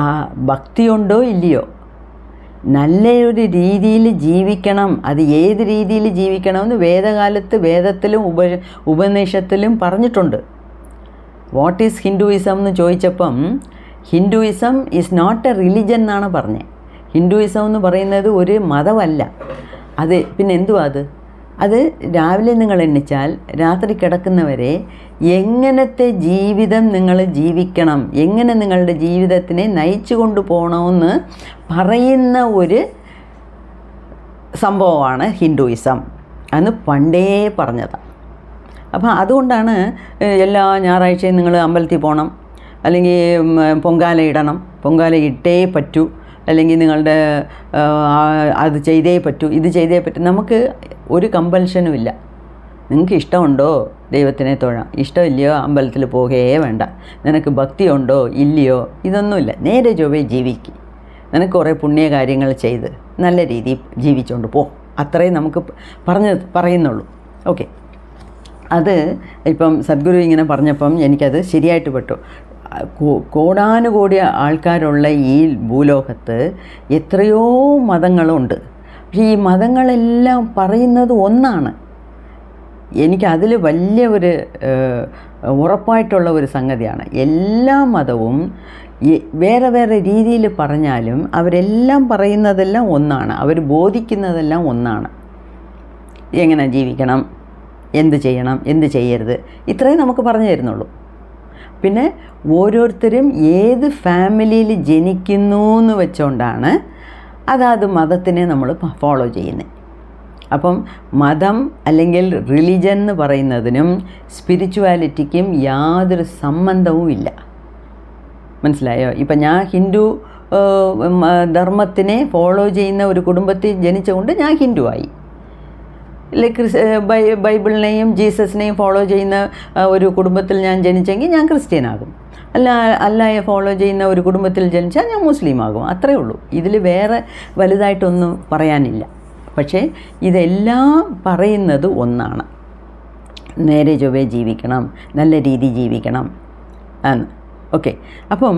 ആ ഭക്തിയുണ്ടോ ഇല്ലയോ, നല്ലൊരു രീതിയിൽ ജീവിക്കണം, അത് ഏത് രീതിയിൽ ജീവിക്കണമെന്ന് വേദത്തിലും ഉപനിഷത്തിലും പറഞ്ഞിട്ടുണ്ട്. വാട്ട് ഈസ് ഹിന്ദുയിസം എന്ന് ചോദിച്ചപ്പം Hinduism is not a religion എന്നാണ് പറഞ്ഞത്. ഹിന്ദുയിസം എന്ന് പറയുന്നത് ഒരു മതമല്ല. അത് പിന്നെ എന്തുവാ? അത് രാവിലെ നിങ്ങൾ എണ്ണിച്ചാൽ രാത്രി കിടക്കുന്നവരെ എങ്ങനത്തെ ജീവിതം നിങ്ങൾ ജീവിക്കണം, എങ്ങനെ നിങ്ങളുടെ ജീവിതത്തിനെ നയിച്ചു കൊണ്ടുപോകണമെന്ന് പറയുന്ന ഒരു സംഭവമാണ് ഹിന്ദുയിസം. അന്ന് പണ്ടേ പറഞ്ഞതാണ്. അപ്പോൾ അതുകൊണ്ടാണ് എല്ലാ ഞായറാഴ്ചയും നിങ്ങൾ അമ്പലത്തിൽ പോകണം, അല്ലെങ്കിൽ പൊങ്കാല ഇടണം, പൊങ്കാല ഇട്ടേ പറ്റൂ, അല്ലെങ്കിൽ നിങ്ങളുടെ അത് ചെയ്തേ പറ്റൂ, ഇത് ചെയ്തേ പറ്റൂ. നമുക്ക് ഒരു കമ്പൽഷനും ഇല്ല. നിങ്ങൾക്ക് ഇഷ്ടമുണ്ടോ ദൈവത്തിനെ തൊഴാം, ഇഷ്ടമില്ലയോ അമ്പലത്തിൽ പോകുകയേ വേണ്ട, നിനക്ക് ഭക്തിയുണ്ടോ ഇല്ലയോ ഇതൊന്നുമില്ല, നേരെ ചൊവ്വേ ജീവിക്കുക, നിനക്ക് കുറേ പുണ്യ കാര്യങ്ങൾ ചെയ്ത് നല്ല രീതിയിൽ ജീവിച്ചുകൊണ്ട് പോ, അത്രയും നമുക്ക് പറയുന്നുള്ളൂ. ഓക്കെ, അത് ഇപ്പം സദ്ഗുരു ഇങ്ങനെ പറഞ്ഞപ്പം എനിക്കത് ശരിയായിട്ട് പെട്ടു. കോടാനുകോടി ആൾക്കാരുള്ള ഈ ഭൂലോകത്ത് എത്രയോ മതങ്ങളുണ്ട്. പക്ഷേ ഈ മതങ്ങളെല്ലാം പറയുന്നത് ഒന്നാണ്. എനിക്കതിൽ വലിയ ഒരു ഉറപ്പായിട്ടുള്ള ഒരു സംഗതിയാണ്. എല്ലാ മതവും വേറെ വേറെ രീതിയിൽ പറഞ്ഞാലും അവരെല്ലാം പറയുന്നതെല്ലാം ഒന്നാണ്, അവർ ബോധിക്കുന്നതെല്ലാം ഒന്നാണ്. എങ്ങനെ ജീവിക്കണം, എന്ത് ചെയ്യണം, എന്ത് ചെയ്യരുത്, ഇത്രയും നമുക്ക് പറഞ്ഞു തരുന്നുള്ളൂ. പിന്നെ ഓരോരുത്തരും ഏത് ഫാമിലിയിൽ ജനിക്കുന്നു എന്ന് വെച്ചുകൊണ്ടാണ് അതാത് മതത്തിനെ നമ്മൾ ഫോളോ ചെയ്യുന്നത്. അപ്പം മതം അല്ലെങ്കിൽ റിലിജൻ എന്ന് പറയുന്നതിനും സ്പിരിച്വാലിറ്റിക്കും യാതൊരു സംബന്ധവും ഇല്ല. മനസ്സിലായോ? ഇപ്പം ഞാൻ ഹിന്ദു ധർമ്മത്തിനെ ഫോളോ ചെയ്യുന്ന ഒരു കുടുംബത്തിൽ ജനിച്ചുകൊണ്ട് ഞാൻ ഹിന്ദുവായി. ബൈബിളിനെയും ജീസസിനെയും ഫോളോ ചെയ്യുന്ന ഒരു കുടുംബത്തിൽ ഞാൻ ജനിച്ചെങ്കിൽ ഞാൻ ക്രിസ്ത്യനാകും. അല്ലായെ ഫോളോ ചെയ്യുന്ന ഒരു കുടുംബത്തിൽ ജനിച്ചാൽ ഞാൻ മുസ്ലിം ആകും. അത്രയേ ഉള്ളൂ. ഇതിൽ വേറെ വലുതായിട്ടൊന്നും പറയാനില്ല. പക്ഷേ ഇതെല്ലാം പറയുന്നത് ഒന്നാണ്, നേരെ ചൊവ്വേ ജീവിക്കണം, നല്ല രീതി ജീവിക്കണം എന്ന്. ഓക്കെ, അപ്പം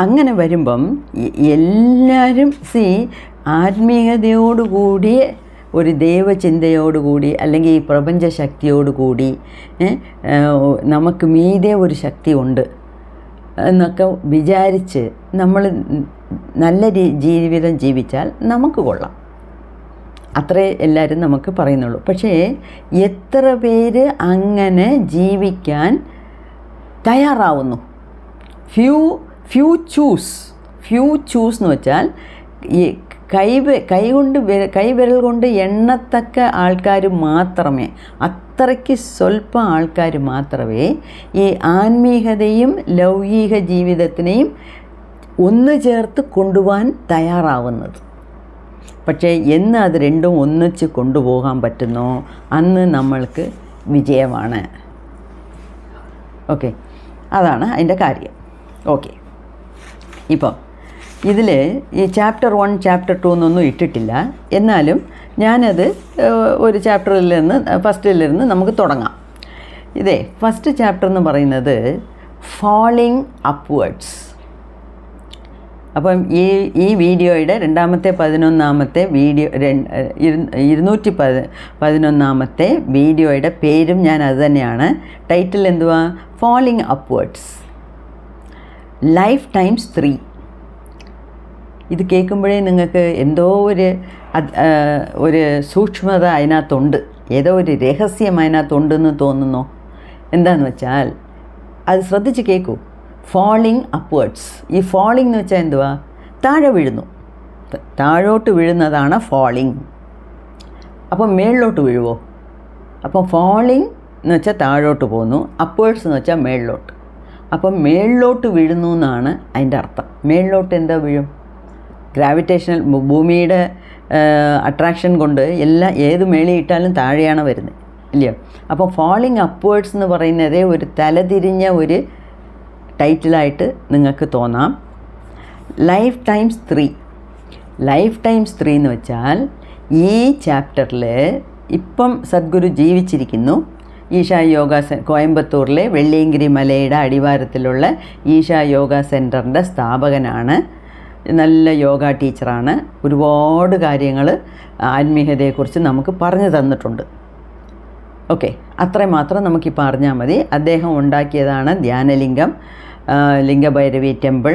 അങ്ങനെ വരുമ്പം എല്ലാവരും ആത്മീയതയോടുകൂടി ഒരു ദൈവചിന്തയോടുകൂടി അല്ലെങ്കിൽ ഈ പ്രപഞ്ചശക്തിയോടുകൂടി നമുക്ക് മീതെ ഒരു ശക്തി ഉണ്ട് എന്നൊക്കെ വിചാരിച്ച് നമ്മൾ നല്ല ജീവിതം ജീവിച്ചാൽ നമുക്ക് കൊള്ളാം. അത്രേ എല്ലാവരും നമുക്ക് പറയുന്നുള്ളൂ. പക്ഷേ എത്ര പേര് അങ്ങനെ ജീവിക്കാൻ തയ്യാറാവുന്നു? ഫ്യൂ ചൂസ് എന്ന് വെച്ചാൽ ഈ കൈവിരൽ കൊണ്ട് എണ്ണത്തക്ക ആൾക്കാർ മാത്രമേ, അത്രയ്ക്ക് സ്വല്പം ആൾക്കാർ മാത്രമേ ഈ ആത്മീയതയും ലൗകിക ജീവിതത്തിനെയും ഒന്ന് ചേർത്ത് കൊണ്ടുപോകാൻ തയ്യാറാവുന്നത്. പക്ഷേ എന്ന് അത് രണ്ടും ഒന്നിച്ച് കൊണ്ടുപോകാൻ പറ്റുന്നോ അന്ന് നമ്മൾക്ക് വിജയമാണ്. ഓക്കെ, അതാണ് അതിൻ്റെ കാര്യം. ഓക്കെ, ഇപ്പം ഇതിൽ ഈ ചാപ്റ്റർ 1 ചാപ്റ്റർ 2 എന്നൊന്നും ഇട്ടിട്ടില്ല. എന്നാലും ഞാനത് ഒരു ഫസ്റ്റിലിരുന്ന് നമുക്ക് തുടങ്ങാം. ഇതേ ഫസ്റ്റ് ചാപ്റ്റർ എന്ന് പറയുന്നത് ഫാളിങ് അപ്വേർഡ്സ്. അപ്പം ഈ വീഡിയോയുടെ 211 വീഡിയോ 211 വീഡിയോയുടെ പേരും ഞാൻ അത് തന്നെയാണ്. ടൈറ്റിൽ എന്തുവാ? Falling upwards, life times 3. ഇത് കേൾക്കുമ്പോഴേ നിങ്ങൾക്ക് എന്തോ ഒരു സൂക്ഷ്മത അതിനകത്തുണ്ട്, ഏതോ ഒരു രഹസ്യം അതിനകത്തുണ്ടെന്ന് തോന്നുന്നു. എന്താണെന്ന് വെച്ചാൽ അത് ശ്രദ്ധിച്ച് കേൾക്കൂ. Falling upwards. ഈ ഫാളിംഗ് എന്ന് വെച്ചാൽ എന്തുവാ? താഴെ വീഴുന്നു, താഴോട്ട് വീഴുന്നതാണ് ഫാളിംഗ്. അപ്പം മേളിലോട്ട് വീഴുവോ? അപ്പം ഫാളിംഗ് എന്ന് വെച്ചാൽ താഴോട്ട് പോകുന്നു, അപ്വേർഡ്സ് എന്ന് വെച്ചാൽ മേളിലോട്ട്. അപ്പം മേളിലോട്ട് വീഴുന്നു എന്നാണ് അതിൻ്റെ അർത്ഥം. മേളിലോട്ട് എന്താ വീഴും? ഗ്രാവിറ്റേഷണൽ, ഭൂമിയുടെ അട്രാക്ഷൻ കൊണ്ട് ഏത് മേളിൽ ഇട്ടാലും താഴെയാണ് വരുന്നത്, ഇല്ലയോ? അപ്പോൾ ഫാളിങ് അപ്വേർഡ്സ് എന്ന് പറയുന്നത് ഒരു തലതിരിഞ്ഞ ഒരു ടൈറ്റിലായിട്ട് നിങ്ങൾക്ക് തോന്നാം. ലൈഫ് ടൈംസ് 3 എന്ന് വെച്ചാൽ ഈ ചാപ്റ്ററിൽ ഇപ്പം സദ്ഗുരു ജീവിച്ചിരിക്കുന്നു. ഈശാ യോഗ കോയമ്പത്തൂരിലെ വെള്ളിയങ്കിരി മലയുടെ അടിവാരത്തിലുള്ള ഈശാ യോഗ സെൻറ്ററിൻ്റെ സ്ഥാപകനാണ്. നല്ല യോഗ ടീച്ചറാണ്. ഒരുപാട് കാര്യങ്ങൾ ആത്മീയതയെക്കുറിച്ച് നമുക്ക് പറഞ്ഞു തന്നിട്ടുണ്ട്. ഓക്കെ, അത്രമാത്രം നമുക്കിപ്പോൾ അറിഞ്ഞാൽ മതി. അദ്ദേഹം ഉണ്ടാക്കിയതാണ് ധ്യാനലിംഗം, ലിംഗഭൈരവി ടെമ്പിൾ,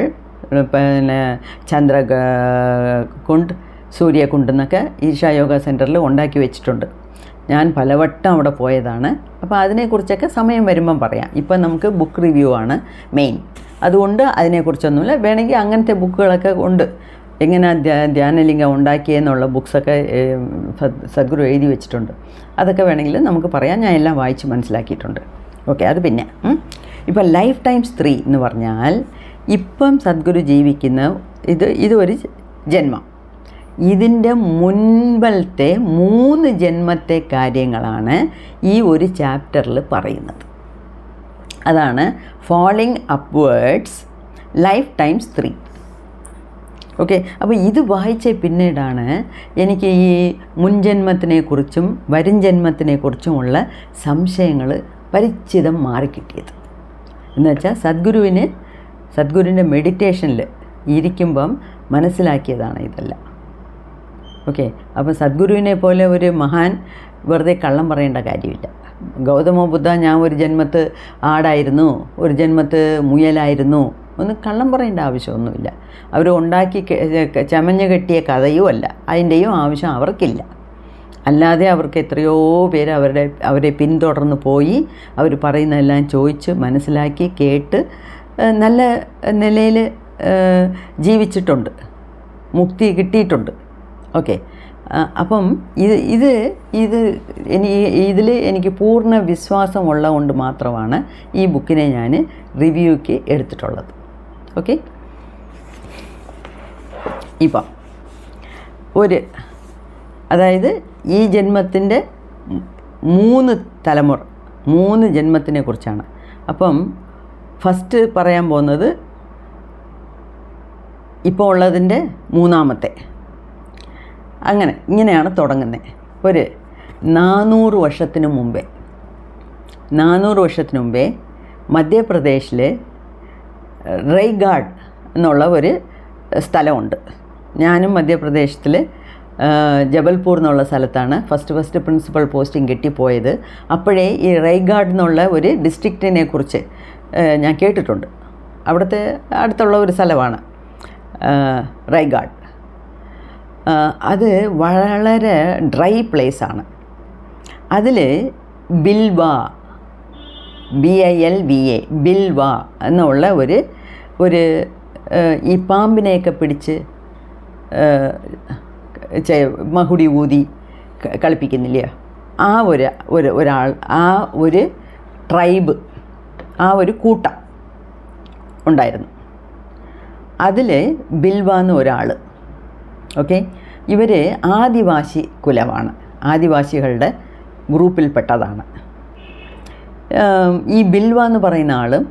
പിന്നെ ചന്ദ്രകുണ്ട്, സൂര്യകുണ്ട് എന്നൊക്കെ ഈശാ യോഗ സെൻറ്ററിൽ ഉണ്ടാക്കി വെച്ചിട്ടുണ്ട്. ഞാൻ പലവട്ടം അവിടെ പോയതാണ്. അപ്പോൾ അതിനെക്കുറിച്ചൊക്കെ സമയം വരുമ്പം പറയാം. ഇപ്പം നമുക്ക് ബുക്ക് റിവ്യൂ ആണ് മെയിൻ. അതുകൊണ്ട് അതിനെക്കുറിച്ചൊന്നുമില്ല. വേണമെങ്കിൽ അങ്ങനത്തെ ബുക്കുകളൊക്കെ ഉണ്ട്. എങ്ങനെ ധ്യാനലിംഗം ഉണ്ടാക്കിയെന്നുള്ള ബുക്സൊക്കെ സദ്ഗുരു എഴുതി വെച്ചിട്ടുണ്ട്. അതൊക്കെ വേണമെങ്കിൽ നമുക്ക് പറയാം. ഞാൻ എല്ലാം വായിച്ച് മനസ്സിലാക്കിയിട്ടുണ്ട്. ഓക്കെ, അത് പിന്നെ ഇപ്പം ലൈഫ് ടൈംസ് 3 എന്ന് പറഞ്ഞാൽ ഇപ്പം സദ്ഗുരു ജീവിക്കുന്ന ഇതൊരു ജന്മം. ഇതിൻ്റെ മുൻപത്തെ 3 ജന്മത്തെ കാര്യങ്ങളാണ് ഈ ഒരു ചാപ്റ്ററിൽ പറയുന്നത്. അതാണ് falling upwards life times 3. Okay, അപ്പോൾ ഇത് വായിച്ച പിന്നീടാണ് എനിക്ക് ഈ മുൻജന്മത്തിനെക്കുറിച്ചും വരും ജന്മത്തിനെക്കുറിച്ചുമുള്ള സംശയങ്ങൾ പരിചിതം മാറിക്കിട്ടിയത്. എന്നുവെച്ചാൽ സദ്ഗുരുവിൻ്റെ മെഡിറ്റേഷനിൽ ഇരിക്കുമ്പം മനസ്സിലാക്കിയതാണ് ഇതെല്ലാം. ഓക്കെ, അപ്പോൾ സദ്ഗുരുവിനെ പോലെ ഒരു മഹാൻ വെറുതെ കള്ളം പറയേണ്ട കാര്യമില്ല. ഗൗതമ ബുദ്ധ ഞാൻ ഒരു ജന്മത്ത് ആടായിരുന്നു, ഒരു ജന്മത്ത് മുയലായിരുന്നു, ഒന്ന് കള്ളം പറയേണ്ട ആവശ്യമൊന്നുമില്ല. അവർ ഉണ്ടാക്കി ചമഞ്ഞ് കെട്ടിയ കഥയുമല്ല, അതിൻ്റെയും ആവശ്യം അവർക്കില്ല. അല്ലാതെ അവർക്ക് എത്രയോ പേര് അവരെ പിന്തുടർന്ന് പോയി അവർ പറയുന്നതെല്ലാം ചോദിച്ച് മനസ്സിലാക്കി കേട്ട് നല്ല നിലയിൽ ജീവിച്ചിട്ടുണ്ട്, മുക്തി കിട്ടിയിട്ടുണ്ട്. ഓക്കെ, അപ്പം ഇതിൽ എനിക്ക് പൂർണ്ണ വിശ്വാസമുള്ളത് കൊണ്ട് മാത്രമാണ് ഈ ബുക്കിനെ ഞാൻ റിവ്യൂക്ക് എടുത്തിട്ടുള്ളത്. ഓക്കെ, ഇപ്പം അതായത് ഈ ജന്മത്തിൻ്റെ 3 തലമുറ, 3 ജന്മത്തിനെ കുറിച്ചാണ്. അപ്പം ഫസ്റ്റ് പറയാൻ പോകുന്നത് ഇപ്പോൾ ഉള്ളതിൻ്റെ 3ാമത്തെ. ഇങ്ങനെയാണ് തുടങ്ങുന്നത്. ഒരു 400 വർഷത്തിന് മുമ്പേ മധ്യപ്രദേശിൽ റൈഗാഡ് എന്നുള്ള ഒരു സ്ഥലമുണ്ട്. ഞാനും മധ്യപ്രദേശത്തിൽ ജബൽപൂർ എന്നുള്ള സ്ഥലത്താണ് ഫസ്റ്റ് പ്രിൻസിപ്പൽ പോസ്റ്റിംഗ് കിട്ടിപ്പോയത്. അപ്പോഴേ ഈ റൈഗാഡ് എന്നുള്ള ഒരു ഡിസ്ട്രിക്റ്റിനെ കുറിച്ച് ഞാൻ കേട്ടിട്ടുണ്ട്. അവിടുത്തെ അടുത്തുള്ള ഒരു സ്ഥലമാണ് റൈഗാഡ്. അത് വളരെ ഡ്രൈ പ്ലേസാണ്. അതിൽ ബിൽവ, BILVA, ബിൽവ എന്നുള്ള ഒരു ഈ പാമ്പിനെയൊക്കെ പിടിച്ച് മഹുടി ഊതി കളിപ്പിക്കുന്നില്ലേ, ആ ഒരാൾ, ആ ഒരു ട്രൈബ്, ആ ഒരു കൂട്ടം ഉണ്ടായിരുന്നു. അതിൽ ബിൽവ എന്ന് ഒരാൾ. ഓക്കെ, ഇവർ ആദിവാസി കുലമാണ്, ആദിവാസികളുടെ ഗ്രൂപ്പിൽപ്പെട്ടതാണ്. ഈ ബിൽവ എന്ന് പറയുന്ന ആളും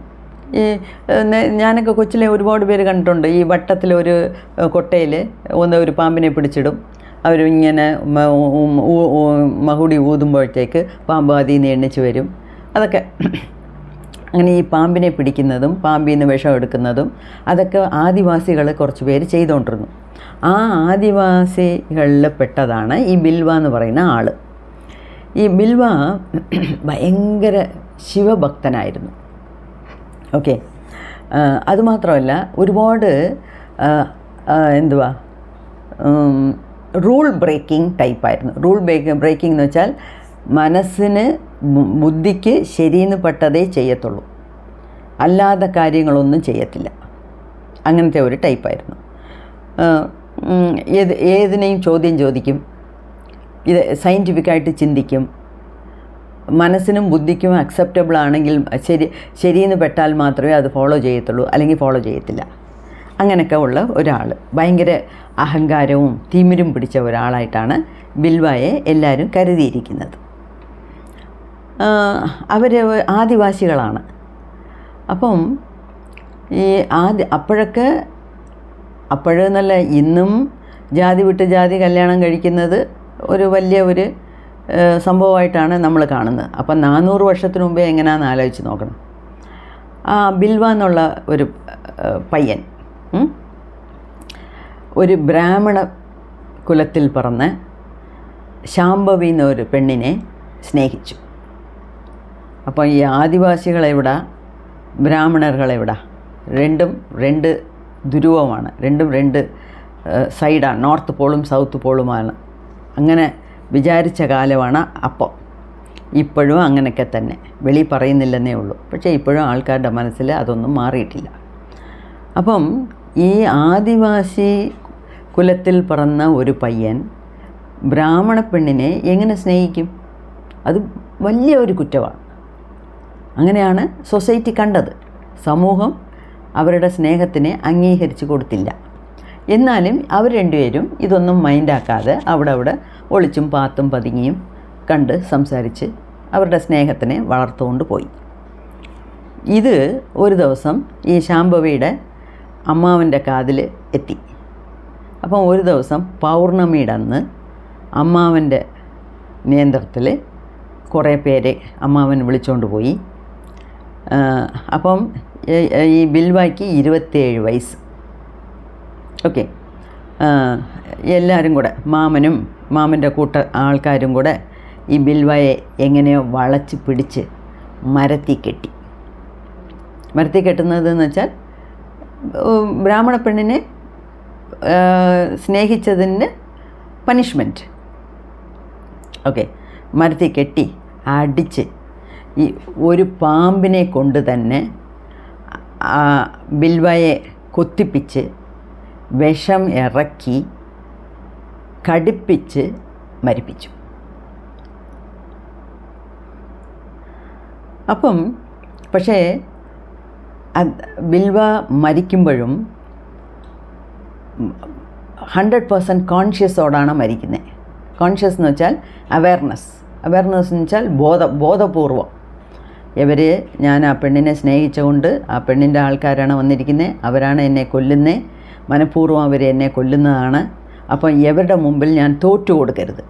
ഞാനൊക്കെ കൊച്ചിലെ ഒരുപാട് പേര് കണ്ടിട്ടുണ്ട്. ഈ വട്ടത്തിലൊരു കൊട്ടയിൽ ഒരു പാമ്പിനെ പിടിച്ചിടും. അവരിങ്ങനെ മഹുടി ഊതുമ്പോഴത്തേക്ക് പാമ്പ് അതിൽ നിന്ന് എണ്ണിച്ച് വരും. അതൊക്കെ അങ്ങനെ ഈ പാമ്പിനെ പിടിക്കുന്നതും പാമ്പിൽ നിന്ന് വിഷം എടുക്കുന്നതും അതൊക്കെ ആദിവാസികൾ കുറച്ച് പേര് ചെയ്തുകൊണ്ടിരുന്നു. ആ ആദിവാസികളിൽ പെട്ടതാണ് ഈ ബിൽവ എന്ന് പറയുന്ന ആൾ. ഈ ബിൽവ ഭയങ്കര ശിവഭക്തനായിരുന്നു. ഓക്കെ, അതുമാത്രമല്ല ഒരുപാട് റൂൾ ബ്രേക്കിംഗ് ടൈപ്പായിരുന്നു. റൂൾ ബ്രേക്കിംഗ് എന്ന് വെച്ചാൽ മനസ്സിന് ബുദ്ധിക്ക് ശരിയെന്ന് പെട്ടതേ ചെയ്യത്തുള്ളൂ, അല്ലാത്ത കാര്യങ്ങളൊന്നും ചെയ്യത്തില്ല. അങ്ങനത്തെ ഒരു ടൈപ്പായിരുന്നു. ഏതിനെയും ചോദിക്കും, ഇത് സയൻറ്റിഫിക്കായിട്ട് ചിന്തിക്കും, മനസ്സിനും ബുദ്ധിക്കും അക്സെപ്റ്റബിൾ ആണെങ്കിൽ ശരിയെന്ന് പെട്ടാൽ മാത്രമേ അത് ഫോളോ ചെയ്യത്തുള്ളൂ, അല്ലെങ്കിൽ ഫോളോ ചെയ്യത്തില്ല. അങ്ങനെയൊക്കെ ഉള്ള ഒരാൾ, ഭയങ്കര അഹങ്കാരവും തിമിരും പിടിച്ച ഒരാളായിട്ടാണ് ബിൽവയെ എല്ലാവരും കരുതിയിരിക്കുന്നത്. അവർ ആദിവാസികളാണ്. അപ്പം ഈ അപ്പോഴെന്നല്ല, ഇന്നും ജാതി വിട്ട് ജാതി കല്യാണം കഴിക്കുന്നത് ഒരു വലിയ ഒരു സംഭവമായിട്ടാണ് നമ്മൾ കാണുന്നത്. അപ്പം 400 വർഷത്തിന് മുമ്പേ എങ്ങനെയാണെന്ന് ആലോചിച്ച് നോക്കണം. ആ ബിൽവ എന്നുള്ള ഒരു പയ്യൻ ഒരു ബ്രാഹ്മണ കുലത്തിൽ പിറന്ന് ശാംഭവി എന്നൊരു പെണ്ണിനെ സ്നേഹിച്ചു. അപ്പോൾ ഈ ആദിവാസികളെവിടാ, ബ്രാഹ്മണர்களെവിടാ, രണ്ടും രണ്ട് ദുരൂഹമാണ്, രണ്ടും രണ്ട് സൈഡാണ്, നോർത്ത് പോളും സൗത്ത് പോളുമാണ്. അങ്ങനെ വിചാരിച്ച കാലമാണ് അപ്പോൾ. ഇപ്പോഴും അങ്ങനെയൊക്കെ തന്നെ, വെളി പറയുന്നില്ലെന്നേ ഉള്ളൂ. പക്ഷേ ഇപ്പോഴും ആൾക്കാരുടെ മനസ്സിൽ അതൊന്നും മാറിയിട്ടില്ല. അപ്പം ഈ ആദിവാസി കുലത്തിൽ പിറന്ന ഒരു പയ്യൻ ബ്രാഹ്മണ പെണ്ണിനെ എങ്ങനെ സ്നേഹിക്കും? അത് വലിയ ഒരു കുറ്റമാണ്. അങ്ങനെയാണ് സൊസൈറ്റി കണ്ടത്. സമൂഹം അവരുടെ സ്നേഹത്തിനെ അംഗീകരിച്ച് കൊടുത്തില്ല. എന്നാലും അവർ രണ്ടുപേരും ഇതൊന്നും മൈൻഡാക്കാതെ അവിടെ ഒളിച്ചും പാത്തും പതുങ്ങിയും കണ്ട് സംസാരിച്ച് അവരുടെ സ്നേഹത്തിനെ വളർത്തുകൊണ്ട് പോയി. ഇത് ഒരു ദിവസം ഈ ശാംഭവിയുടെ അമ്മാവൻ്റെ കാതിൽ എത്തി. അപ്പം ഒരു ദിവസം പൗർണമിയുടെ അന്ന് അമ്മാവൻ്റെ നിയന്ത്രണത്തിൽ കുറേ പേരെ അമ്മാവൻ വിളിച്ചുകൊണ്ട് പോയി. അപ്പം ഈ ബിൽവായ്ക്ക് 27 വയസ്സ്. ഓക്കെ, എല്ലാവരും കൂടെ, മാമൻ്റെ ആൾക്കാരും കൂടെ ഈ ബിൽവയെ എങ്ങനെയോ വളച്ച് പിടിച്ച് മരത്തിൽ കെട്ടി. മരത്തിൽ കെട്ടുന്നതെന്ന് വെച്ചാൽ ബ്രാഹ്മണ പെണ്ണിനെ സ്നേഹിച്ചതിൻ്റെ പനിഷ്മെൻറ്റ്. ഓക്കെ, മരത്തിൽ കെട്ടി അടിച്ച് ഈ ഒരു പാമ്പിനെ കൊണ്ട് തന്നെ ബിൽവയെ കൊത്തിപ്പിച്ച് വിഷം ഇറക്കി കടിപ്പിച്ച് മരിപ്പിച്ചു. അപ്പം പക്ഷേ ബിൽവ മരിക്കുമ്പോഴും 100% കോൺഷ്യസോടാണ് മരിക്കുന്നത്. കോൺഷ്യസ് എന്ന് വെച്ചാൽ അവയർനെസ് എന്ന് വെച്ചാൽ ബോധപൂർവം. ഞാൻ ആ പെണ്ണിനെ സ്നേഹിച്ചുകൊണ്ട്, ആ പെണ്ണിൻ്റെ ആൾക്കാരാണ് വന്നിരിക്കുന്നത്, അവരാണ് എന്നെ കൊല്ലുന്നത്, മനഃപൂർവ്വം അവർ എന്നെ കൊല്ലുന്നതാണ്. അപ്പം ഇവരുടെ മുമ്പിൽ ഞാൻ തോറ്റു കൊടുക്കരുത്.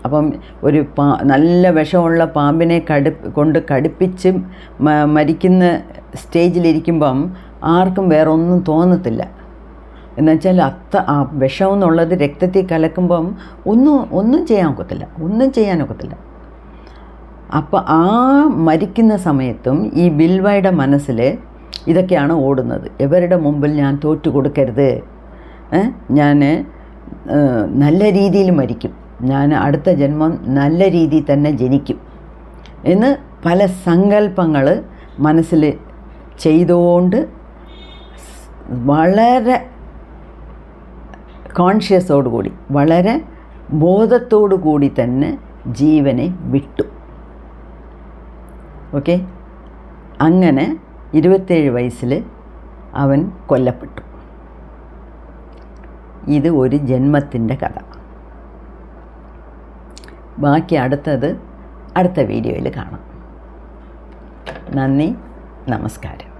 അപ്പം ഒരു നല്ല വിഷമുള്ള പാമ്പിനെ കൊണ്ട് കടിപ്പിച്ച് മരിക്കുന്ന സ്റ്റേജിലിരിക്കുമ്പം ആർക്കും വേറെ ഒന്നും തോന്നത്തില്ല. എന്നുവെച്ചാൽ ആ വിഷം എന്നുള്ളത് രക്തത്തിൽ കലക്കുമ്പം ഒന്നും ചെയ്യാനൊക്കത്തില്ല. അപ്പോൾ ആ മരിക്കുന്ന സമയത്തും ഈ ബിൽവയുടെ മനസ്സിൽ ഇതൊക്കെയാണ് ഓടുന്നത്. ഇവരുടെ മുമ്പിൽ ഞാൻ തോറ്റു കൊടുക്കരുത്, ഞാൻ നല്ല രീതിയിൽ മരിക്കും, ഞാൻ അടുത്ത ജന്മം നല്ല രീതിയിൽ തന്നെ ജനിക്കും എന്ന് പല സങ്കല്പങ്ങൾ മനസ്സിൽ ചെയ്തുകൊണ്ട് വളരെ കോൺഷ്യസോടുകൂടി, വളരെ ബോധത്തോടു കൂടി തന്നെ ജീവനെ വിട്ടു. ഓക്കെ, അങ്ങനെ 27 വയസ്സിൽ അവൻ കൊല്ലപ്പെട്ടു. ഇത് ഒരു ജന്മത്തിൻ്റെ കഥ. ബാക്കി അടുത്ത വീഡിയോയിൽ കാണാം. നന്ദി, നമസ്കാരം.